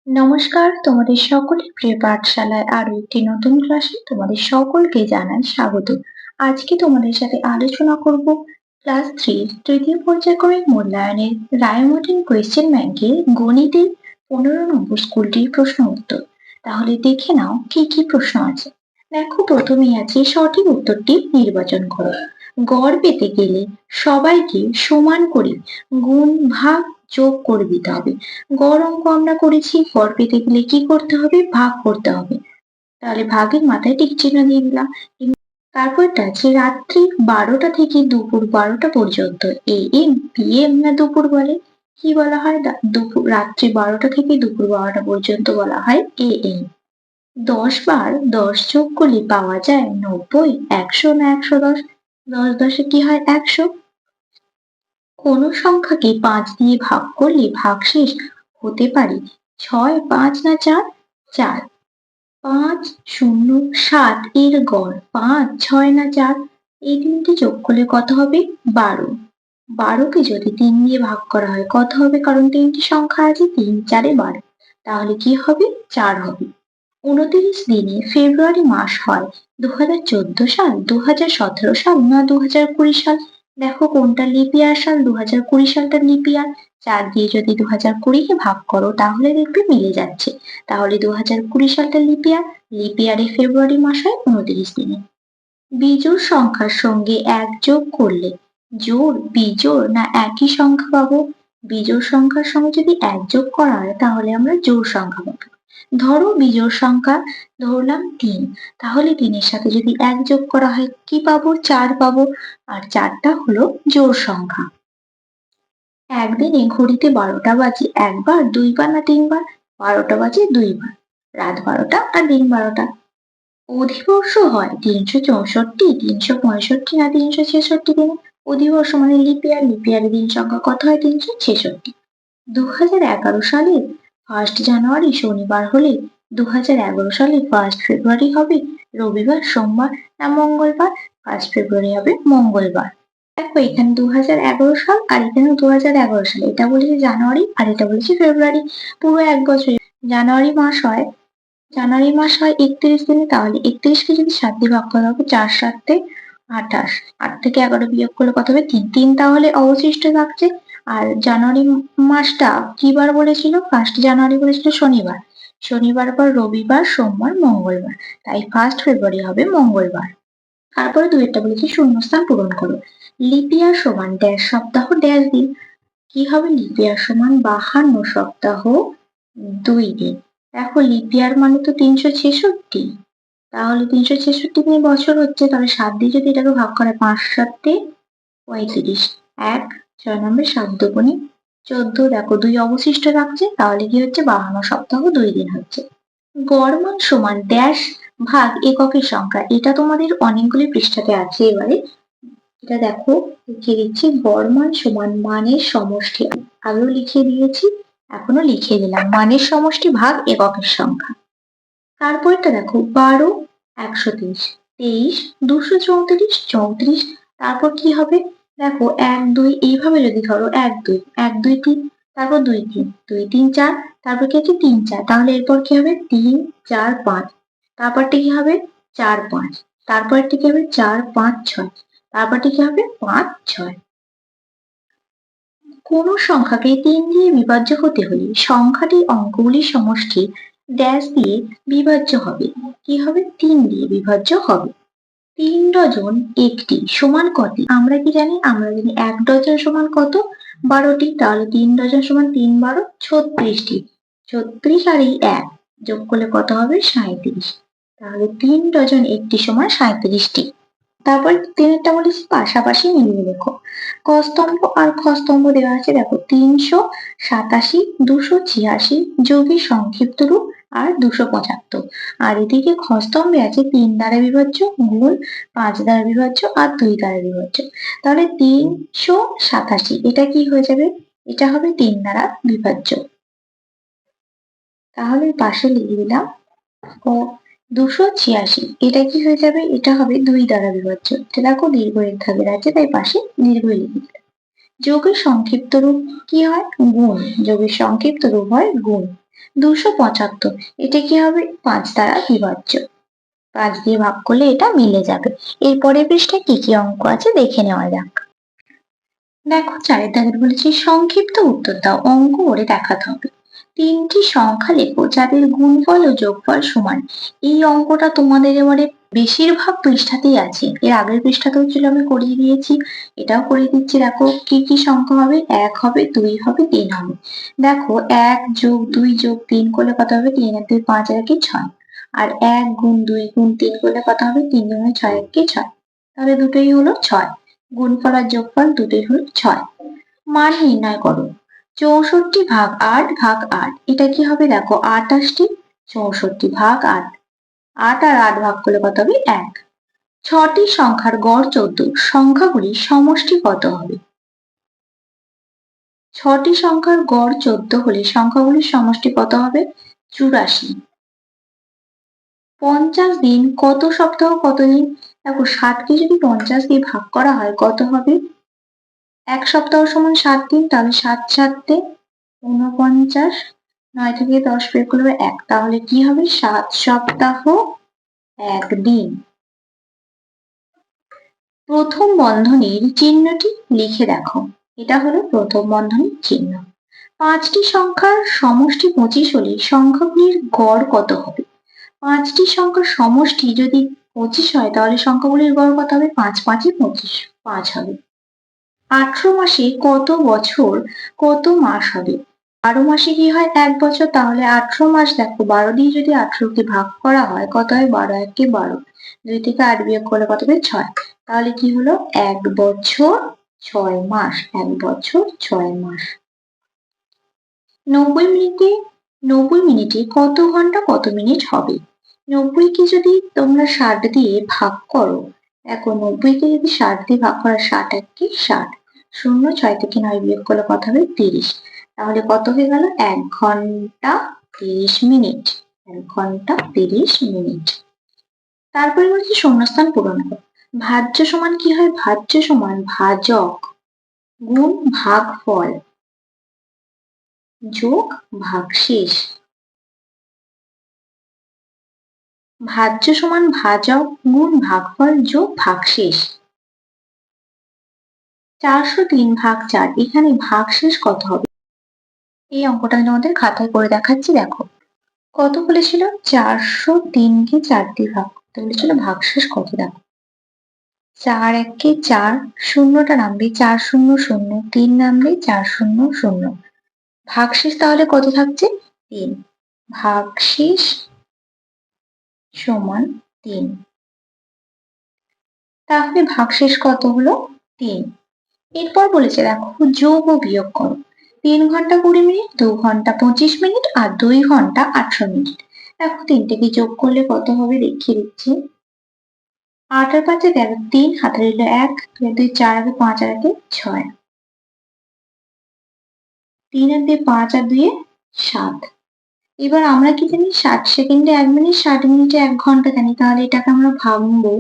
নমস্কার, তোমাদের সকলের প্রিয় পাঠশালায় আরো একটি নতুন ক্লাসে তোমাদের সকলকে জানাই স্বাগত। আজকে তোমাদের সাথে আলোচনা করব ক্লাস 3 তৃতীয় পর্যায়ক্রমিক মূল্যায়নের রায়মার্টিন কোয়েশ্চেন ব্যাংকের গণিতের 15 নম্বর স্কুলটির প্রশ্ন উত্তর। তাহলে দেখে নাও কি কি প্রশ্ন আছে। দেখো, প্রথমেই আছে সঠিক উত্তরটি নির্বাচন করো। গড় পেতে গেলে সবাইকে সমান করে গুণ ভাগ যোগ করে দিতে হবে। গড় অঙ্ক আমরা করেছি, গড় পেতে গেলে কি করতে হবে? ভাগ করতে হবে। তাহলে ভাগের মাথায় টিক চিহ্ন দিয়ে দিলাম। তারপরটা আছে রাত্রি 12টা থেকে দুপুর 12টা পর্যন্ত AM PM না দুপুর বলে? কি বলা হয়? দুপুর রাত্রি 12টা থেকে দুপুর 12টা পর্যন্ত বলা হয় AM। 10 বার 10 যোগ করলে পাওয়া যায় 90, 100 না 110? 10 10 কি হয়? 100। কোন সংখ্যাকে 5 দিয়ে ভাগ করলে ভাগশেষ হতে পারে 6, 5 না 4? 4। 5, 0, 7 এর গড় 5, 6 না 4? এই তিনটি যোগ করলে কত হবে? 12। 12কে যদি 3 দিয়ে ভাগ করা হয় কত হবে? কারণ তিনটি সংখ্যা আছে, 3 4 12। তাহলে কি হবে? 4 হবে। 29 দিনে ফেব্রুয়ারি মাস হয় 2014 সাল, 2017 সাল না 2020 সাল? দেখো, কোনটা লিপ ইয়ার সাল? 2020 সালটা লিপ ইয়ার। 4 দিয়ে যদি 2020 কে ভাগ করো তাহলে দেখবে মিলে যাচ্ছে। তাহলে 2020 সালটা লিপ ইয়ার। লিপ ইয়ারে ফেব্রুয়ারি মাস হয় 29 দিনে। বিজোড় সংখ্যার সঙ্গে 1 যোগ করলে জোড়, বিজোড় না একই সংখ্যা পাবো? বিজোড় সংখ্যার সঙ্গে যদি 1 যোগ করা হয় তাহলে আমরা জোড় সংখ্যা পাবো। ধরো বিজোড় সংখ্যা ধরলাম 3, তাহলে 3 এর সাথে যদি 1 যোগ করা হয় কি পাবো? 4 পাবো। আর 4টা হলো জোড় সংখ্যা। একদিনে ঘড়িতে 12টা বাজে একবার, 2 বার না 3 বার? 12টা বাজে 2 বার। রাত 12টা আর দিন 12টা। অধিবর্ষ হয় 364, 365 না 366 দিনে? অধিবর্ষ মানে লিপ ইয়ার। লিপ ইয়ারের দিন সংখ্যা কত হয়? 366। 2011 সালে 1 জানুয়ারি শনিবার হলে 2011 সালে 1 ফেব্রুয়ারি হবে রবিবার, সোমবার না মঙ্গলবার? 1 ফেব্রুয়ারি হবে মঙ্গলবার। দেখো, এখানে 2011 সাল আর এখানে 2011 সাল। এটা বলেছে জানুয়ারি আর এটা বলেছে ফেব্রুয়ারি। পুরো এক বছর। জানুয়ারি মাস হয় 31 দিনে, তাহলে 31কে যদি 7 দিয়ে ভাগ করা হবে 4 7 28। 8 থেকে 11 বিয়োগ করলে কত হবে? 3। 3 তাহলে অবশিষ্ট থাকছে। আর জানুয়ারি মাসটা কি বার বলেছিল? 1 জানুয়ারি বলেছিল শনিবার। শনিবার পর রবিবার, সোমবার, মঙ্গলবার। তাই 1 ফেব্রুয়ারি হবে মঙ্গলবার। তারপরে দুইটা বলেছি শূন্যস্থান পূরণ করো। লিপ ইয়ার সমান ড্যাশ সপ্তাহ ড্যাশ দিন। কি হবে? লিপ ইয়ার সমান 52 সপ্তাহ 2 দিন। দেখো, লিপ ইয়ার মানে তো 366। তাহলে 366 দিন বছর হচ্ছে, তাহলে 7 দিয়ে যদি এটাকে ভাগ করে 5 7 35। 1 6 নম্বর 7 দুগুণে 14। দেখো, 2 অবশিষ্ট থাকছে, তাহলে কি হচ্ছে? 52 সপ্তাহ 2 দিন হচ্ছে। গড় মান সমান ড্যাশ ভাগ এককের সংখ্যা। এটা তোমাদের অনেকগুলি পৃষ্ঠাতে আছে। এবারে এটা দেখো, লিখে দিচ্ছি। গড় মান সমান মানের সমষ্টি। আগেও লিখে দিয়েছি, এখনো লিখে দিলাম। মানের সমষ্টি ভাগ এককের সংখ্যা। তারপরটা দেখো, 12 130, 23 234, 34। তারপর কি হবে? দেখো, 1 2 এইভাবে যদি ধরো 1 2 1 2 3, তারপর 2 3 2 3 4, তারপর কি আছে? 3 4। তাহলে এরপর কি হবে? 3 4 5। তারপরটা কি হবে? 4 5। তারপরটা কি হবে? 4 5 6। তারপরটা কি হবে? 5 6। কোন সংখ্যাকে 3 দিয়ে বিভাজ্য হতে হলে সংখ্যাটির অঙ্কগুলির সমষ্টি ড্যাশ দিয়ে বিভাজ্য হবে। কি হবে? 3 দিয়ে বিভাজ্য হবে। 3 ডজন একটি সমান কত? আমরা কি জানি? আমরা জানি 1 ডজন সমান কত? 12টি। তাহলে 3 ডজন সমান 3 12 36টি। 36 আর এই 1 যোগ করলে কত হবে? 37। তাহলে 3 ডজন একটি সমান 37টি। তারপর 3-এরটা বলেছি পাশাপাশি মিলিয়ে লেখো। ক স্তম্ভ আর খ স্তম্ভ দেওয়া আছে। দেখো, 387, 286 যোগের সংক্ষিপ্ত রূপ আর 275। আর এদিকে খ স্তম্ভে আছে 3 দ্বারা বিভাজ্য, গুণ 5 দ্বারা বিভাজ্য আর 2 দ্বারা বিভাজ্য। তাহলে 387 এটা কি হয়ে যাবে? এটা হবে 3 দ্বারা বিভাজ্য। তাহলে পাশে লিখে দিলাম। ও 286 এটা কি হয়ে যাবে? এটা হবে 2 দ্বারা বিভাজ্য। দেখো, দীর্ঘ রেখাদের আছে, তাই পাশে দীর্ঘ লিখে দিলাম। যোগের সংক্ষিপ্ত রূপ কি হয়? গুণ। যোগের সংক্ষিপ্ত রূপ হয় গুণ। 275, এটা কি হবে? 5 দ্বারা বিভাজ্য। 5 দিয়ে ভাগ করলে এটা মিলে যাবে। এরপরের পৃষ্ঠায় কি কি অঙ্ক আছে দেখে নেওয়া যাক। দেখো 4 দাগের বলেছি সংক্ষিপ্ত উত্তর দাও, অঙ্ক করে দেখাতে হবে। 3টি সংখ্যা লেখো যাদের গুণফল ও যোগফল সমান। এই অঙ্কটা তোমাদের এবারে বেশিরভাগ পৃষ্ঠাতেই আছে, এর আগের পৃষ্ঠাতেও ছিল, আমি করিয়ে দিয়েছি, এটাও করিয়ে দিচ্ছি। দেখো কি কি সংখ্যা হবে? 1 হবে, 2 হবে, 3 হবে। দেখো 1 যোগ 2 যোগ 3 করলে কত হবে? 3 আর 2 5 আর 1 6। আর 1 গুণ 2 গুণ 3 করলে কত হবে? 3 দুগুণে 6 1 6। তাহলে দুটোই হলো 6। গুণফল আর যোগফল দুটোই হলো 6। মান নির্ণয় করো। 64 ভাগ 8 ভাগ 8, এটা কি হবে? দেখো 8 আসছে, 64 ভাগ 8, 8 আর 8 ভাগ করলে কত হবে? 1। 6টি সংখ্যার গড় 14, সংখ্যাগুলির সমষ্টি কত হবে? 6টি সংখ্যার গড় 14 হলে সংখ্যাগুলির সমষ্টি কত হবে? 84। 50 দিন কত সপ্তাহ কত দিন? দেখো 7কে যদি 50 দিয়ে ভাগ করা হয় কত হবে? 1 সপ্তাহ সমান 7 দিন, তাহলে 7 7 49, 9 থেকে 10 বের করলে 1, তাহলে কি হবে? 7 সপ্তাহ 1 দিন। প্রথম বন্ধনীর চিহ্নটি লিখে দেখো। এটা হলো প্রথম বন্ধনীর চিহ্ন। 5টি সংখ্যার সমষ্টি 25 হলে সংখ্যাগুলির গড় কত হবে? 5টি সংখ্যার সমষ্টি যদি 25 হয় তাহলে সংখ্যাগুলির গড় কত হবে? 5 5 25, 5 হবে। 18 মাসে কত বছর কত মাস হবে? 12 মাসে কি হয়? 1 বছর, তাহলে 18 মাস, দেখো 12 দিয়ে যদি 18 কে ভাগ করা হয় কত হয়? 12 1 12, 2 থেকে 8 বিয়োগ করলে কত হবে? 6। তাহলে কি হলো? 1 বছর 6 মাস, 1 বছর 6 মাস। 90 মিনিটে কত ঘন্টা কত মিনিট হবে? 90 কে যদি তোমরা 60 দিয়ে ভাগ করো, দেখো 90 কে যদি 60 দিয়ে ভাগ করা, 60 1 কে 60, 0 6 থেকে 9 বিয়োগ করলে কত হবে? 30। তাহলে কত হয়ে গেল? 1 ঘন্টা 30 মিনিট, 1 ঘন্টা 30 মিনিট। তারপরে বলছি শূন্যস্থান পূরণ করো। ভাজ্য সমান কি হয়? ভাজ্য সমান ভাজক গুণ ভাগফল যোগ ভাগশেষ। ভাজ্য সমান ভাজক গুণ ভাগফল যোগ ভাগশেষ। 403 ভাগ 4, এখানে ভাগশেষ কত হবে? এই অঙ্কটা আমি তোমাদের খাতায় করে দেখাচ্ছি, দেখো কত বলেছিল? 403 কে 4 দিয়ে ভাগ করতে বলেছিল, ভাগশেষ কত? দেখো 4 1 কে 4, শূন্যটা নামবে, 4 0 0, 3 নামবে, 4 0 0। ভাগশেষ তাহলে কত থাকছে? 3। ভাগশেষ সমান 3। তাহলে ভাগশেষ কত হলো? 3। এরপর বলেছে দেখো যোগ ও বিয়োগ করো। 3 ঘন্টা 20 মিনিট, 2 ঘন্টা 25 মিনিট আর 2 ঘন্টা 18 মিনিট। দেখো তিনটেকে যোগ করলে কত হবে দেখিয়ে দিচ্ছি। 8 আর 5 13, 3 হাতে রইল 1, 2 4 আর 5 আর 1 6, 3 আর 2 5 আর 2 7। এবার আমরা কি জানি? 60 সেকেন্ডে 1 মিনিট, 60 মিনিটে 1 ঘন্টা জানি, তাহলে এটাকে আমরা ভাঙবো।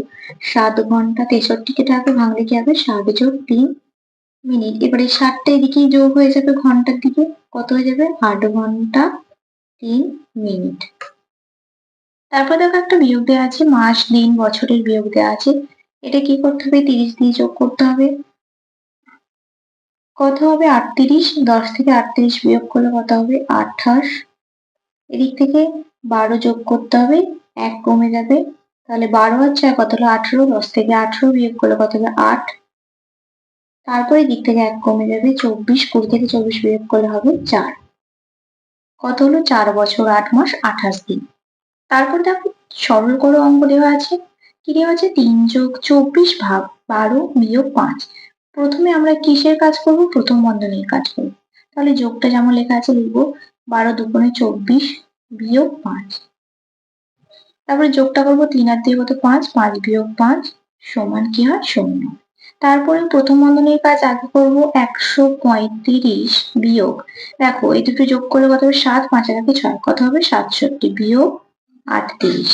7 ঘন্টা 63 কে ভাঙলে কি হবে? 60 যোগ 3 মিনিট। এবারে 60টা এদিকে যোগ হয়ে যাবে ঘন্টার দিকে, কত হয়ে যাবে? 8 ঘন্টা 3 মিনিট। তারপর দেখো একটা বিয়োগ দেওয়া আছে, মাস দিন বছরের বিয়োগ দেওয়া আছে। এটা কি করতে হবে? 30 দিয়ে যোগ করতে হবে। কত হবে? 38। 10 থেকে 38 বিয়োগ করলে কত হবে? 28। এদিক থেকে 12 যোগ করতে হবে, 1 কমে যাবে, তাহলে 12 আর 4 কত হলো? 18। 10 থেকে 18 বিয়োগ করলে কত হবে? 8। তারপরে দিক থেকে 1 কমে যাবে, 24। 20 থেকে 24 বিয়োগ করলে হবে 4। কত হলো? 4 বছর 8 মাস 28 দিন। তারপর দেখো সরল করো অঙ্ক দেওয়া আছে। কি দেওয়া আছে? 3 যোগ 24 ভাগ 12 বিয়োগ 5। প্রথমে আমরা কিসের কাজ করব? প্রথম বন্ধনীর কাজ করব। তাহলে যোগটা যেমন লেখা আছে লিখবো, 12 দুগুণে 24 বিয়োগ 5। তারপরে যোগটা করবো, 3 আর 2 কত? 5, 5 বিয়োগ 5 সমান কি হয়? 0। তারপরে প্রথম বন্ধনীর কাজ আগে করবো, 135 বিয়োগ, দেখো এই দুটো যোগ করলে কত হবে? 7, 5 আর 1 6, কত হবে? 67 বিয়োগ 38।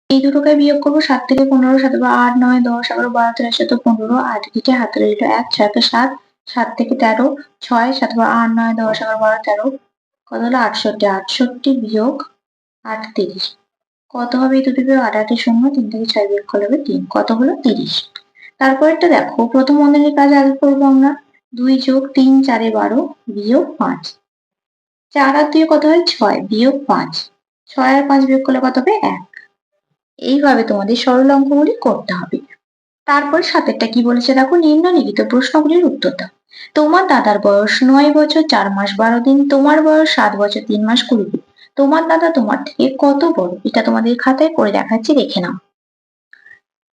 এই দুটোকে বিয়োগ করবো, 7 থেকে 15, 7 8 9 10 11 12 13 14 15, 8 দিকে হাতে রইল 1, 6 কে 7, 7 থেকে 13, 6 7 8 9 10 11 12 13, কত হলো 68, 68 বিয়োগ 38 কত হবে? এই দুটো বিয়োগ 8 8 শূন্য, 3 থেকে 6 বিয়োগ করলে হবে 3, কত হলো? 30। তারপরেরটা দেখো, প্রথম বন্ধনীর কাজ আগে করবো আমরা। 2 যোগ 3 4 12 বিয়োগ 5, 4 আর 2 কত হয়? 6 বিয়োগ 5, 6 আর 5 বিয়োগ করলে কত হবে? 1। এইভাবে তোমাদের সরল অঙ্কগুলি করতে হবে। তারপর সাতেরটা কি বলেছে দেখো, নিম্নলিখিত প্রশ্নগুলির উত্তর দাও। তোমার দাদার বয়স 9 বছর 4 মাস 12 দিন, তোমার বয়স 7 বছর 3 মাস 20 দিন। তোমার দাদা তোমার থেকে কত বড়? এটা তোমাদের খাতায় করে দেখাচ্ছি, দেখে নাও।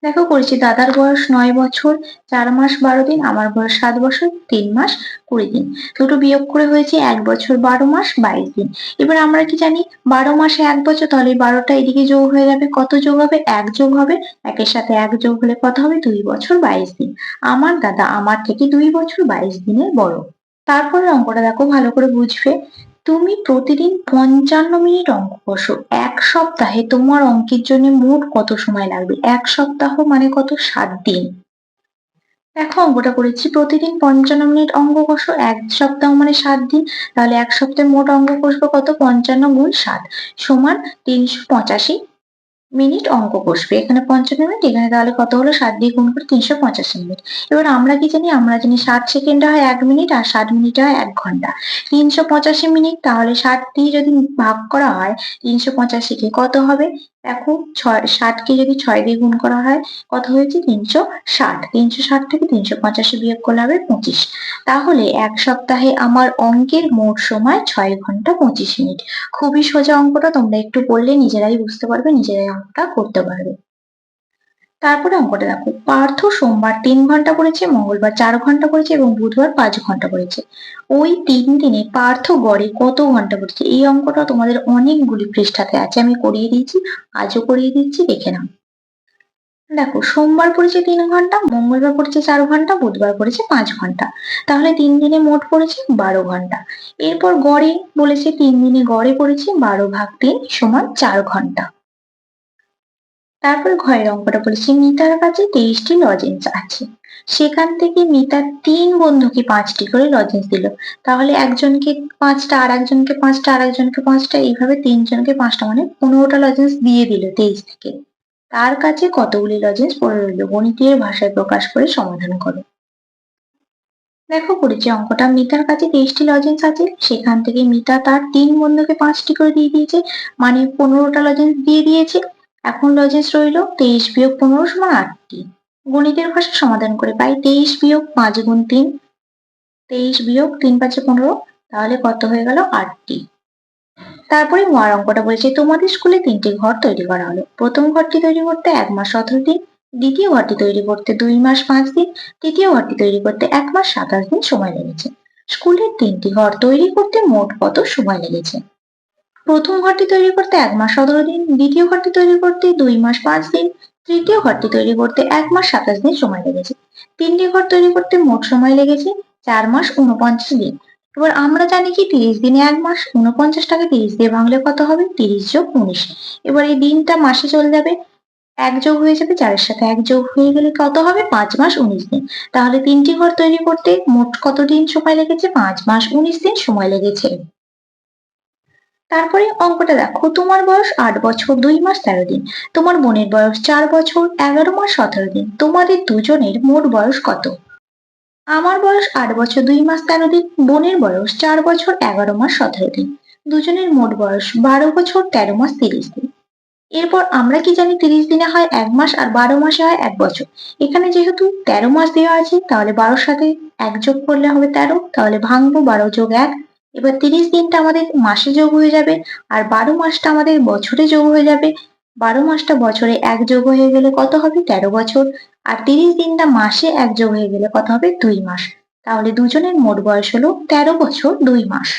দেখো করেছি, দাদার বয়স 9 বছর 4 মাস 12 দিন, আমার বয়স 7 বছর 3 মাস 20 দিন। দুটো বিয়োগ করে হয়েছে 1 বছর 12 মাস 22 দিন। এবার আমরা কি জানি, 12 মাসে 1 বছর, তাহলে 12টা এদিকে যোগ হয়ে যাবে। কত যোগ হবে? 1 যোগ হবে। 1-এর সাথে 1 যোগ হলে কত হবে? 2 বছর 22 দিন। আমার দাদা আমার থেকে 2 বছর 22 দিনের বড়। তারপরে অঙ্কটা দেখো, ভালো করে বুঝবে। তুমি প্রতিদিন 55 মিনিট অঙ্ক কষো। 1 সপ্তাহে তোমার অঙ্কের জন্য মোট কত সময় লাগবে? 1 সপ্তাহ মানে কত? 7 দিন। দেখো অঙ্কটা করেছি, প্রতিদিন 55 মিনিট অঙ্ক কষো, 1 সপ্তাহ মানে 7 দিন। তাহলে 1 সপ্তাহে মোট অঙ্ক কষবো কত? 55 গুণ 7 সমান 385 মিনিট অঙ্ক কষবে। এখানে 55 মিনিট, এখানে তাহলে কত হলো? 7 দিয়ে গুণ করে 385 মিনিট। এবার আমরা কি জানি? আমরা জানি 60 সেকেন্ডে হয় 1 মিনিট আর 60 মিনিটে হয় 1 ঘন্টা। 385 মিনিট, তাহলে 60 দিয়ে যদি ভাগ করা হয় 385 কে, কত হবে? দেখো 60 কে যদি 6 দিয়ে গুণ করা হয় কত হয়েছে? 360। 360 থেকে 385 বিয়োগ করলে হবে 25। তাহলে 1 সপ্তাহে আমার অঙ্কের মোট সময় 6 ঘন্টা 25 মিনিট। খুবই সোজা অঙ্কটা, তোমরা একটু পড়লে নিজেরাই বুঝতে পারবে, নিজেরাই অঙ্কটা করতে পারবে। তারপরে অঙ্কটা দেখো, পার্থ সোমবার 3 ঘন্টা পড়েছে, মঙ্গলবার 4 ঘন্টা পড়েছে এবং বুধবার 5 ঘন্টা পড়েছে। ওই 3 দিনে পার্থ গড়ে কত ঘন্টা পড়েছে? এই অঙ্কটা তোমাদের অনেকগুলি পৃষ্ঠাতে আছে, আমি করিয়ে দিয়েছি, আজও করিয়ে দিচ্ছি, দেখে নাও। দেখো সোমবার পড়েছে 3 ঘন্টা, মঙ্গলবার পড়েছে 4 ঘন্টা, বুধবার পড়েছে 5 ঘন্টা। তাহলে 3 দিনে মোট পড়েছে 12 ঘন্টা। এরপর গড়ে বলেছে 3 দিনে গড়ে পড়েছে 12 ভাগ 3 সমান 4 ঘন্টা। তারপর ঘরের অঙ্কটা বলেছে, মিতার কাছে 23টি লজেন্স আছে। সেখান থেকে মিতার 3 বন্ধুকে 5টি করে লজেন্স দিল। তাহলে একজনকে 5টা, আর একজনকে 5টা, আর একজনকে 5টা, এইভাবে 3 জনকে 5টা, মানে 15টা লজেন্স দিয়ে দিল 23 থেকে। তার কাছে কতগুলি লজেন্স পড়ে রইল? গণিতের ভাষায় প্রকাশ করে সমাধান করো। দেখো করেছি অঙ্কটা, মিতার কাছে 23টি লজেন্স আছে, সেখান থেকে মিতা তার 3 বন্ধুকে 5টি করে দিয়ে দিয়েছে, মানে 15টা লজেন্স দিয়ে দিয়েছে। এখন লজেন্স রইল 23 বিয়োগ 15 সমান 8টি। গণিতের ভাষায় সমাধান করে পাই 23 বিয়োগ 5 গুণ 3, 23 বিয়োগ 3 5 15, তাহলে কত হয়ে গেল? 8টি। তারপরে ময়ার অঙ্কটা বলেছে, তোমাদের স্কুলে 3টি ঘর তৈরি করা হলো। প্রথম ঘরটি তৈরি করতে 1 মাস 17 দিন, দ্বিতীয় ঘরটি তৈরি করতে 2 মাস 5 দিন, তৃতীয় ঘরটি তৈরি করতে 1 মাস 27 দিন সময় লেগেছে। স্কুলের 3টি ঘর তৈরি করতে মোট কত সময় লেগেছে? প্রথম ঘরটি তৈরি করতে 1 মাস 17 দিন, দ্বিতীয় ঘরটি তৈরি করতে 2 মাস 5 দিন, তৃতীয় ঘরটি তৈরি করতে 1 মাস 27 দিন সময় লেগেছে। 3টি ঘর তৈরি করতে মোট সময় লেগেছে 4 মাস 49 দিন। এবার আমরা জানি কি 30 দিনে 1 মাস, 49টাকে 30 দিয়ে ভাঙলে কত হবে? 30 যোগ 19। এবার এই দিনটা মাসে চলে যাবে, 1 যোগ হয়ে যাবে, 4-এর সাথে 1 যোগ হয়ে গেলে কত হবে? 5 মাস 19 দিন। তাহলে 3টি ঘর তৈরি করতে মোট কত দিন সময় লেগেছে? 5 মাস 19 দিন সময় লেগেছে। তারপরে অঙ্কটা দেখো, তোমার বয়স 8 বছর 2 মাস 13 দিন, তোমার বোনের বয়স 4 বছর 11 মাস 17 দিন, তোমাদের দুজনের মোট বয়স কত? আমার বয়স 8 বছর 2 মাস 13 দিন, বোনের বয়স 4 বছর 11 মাস 17 দিন, দুজনের মোট বয়স 12 বছর 13 মাস 30 দিন। এরপর আমরা কি জানি, 30 দিনে হয় 1 মাস আর 12 মাসে হয় 1 বছর। এখানে যেহেতু 13 মাস দেওয়া আছে, তাহলে 12-র সাথে 1 যোগ করলে হবে 13, তাহলে ভাঙবো 12 যোগ 1। এবার 30 দিনটা আমাদের মাসে যোগ হয়ে যাবে, আর 12 মাসটা আমাদের বছরে যোগ হয়ে যাবে। 12 মাসটা বছরে 1 যোগ হয়ে গেলে কত হবে? 13 বছর। আর 30 দিনটা মাসে 1 যোগ হয়ে গেলে কত হবে? 2 মাস। তাহলে দুজনের মোট বয়স হলো 13 বছর 2 মাস।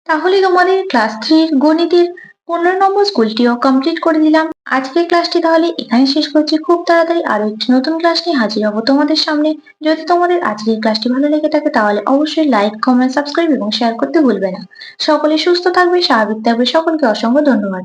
তাহলে তোমাদের ক্লাস 3 গণিতের 15 নম্বর স্কুলটিও কমপ্লিট করে দিলাম। আজকের ক্লাসটি তাহলে এখানে শেষ করছি। খুব তাড়াতাড়ি আরো একটি নতুন ক্লাস নিয়ে হাজির হব তোমাদের সামনে। যদি তোমাদের আজকের ক্লাসটি ভালো লেগে থাকে তাহলে অবশ্যই লাইক, কমেন্ট, সাবস্ক্রাইব এবং শেয়ার করতে ভুলবে না। সকলে সুস্থ থাকবে, স্বাভাবিক থাকবে। সকলকে অসংখ্য ধন্যবাদ।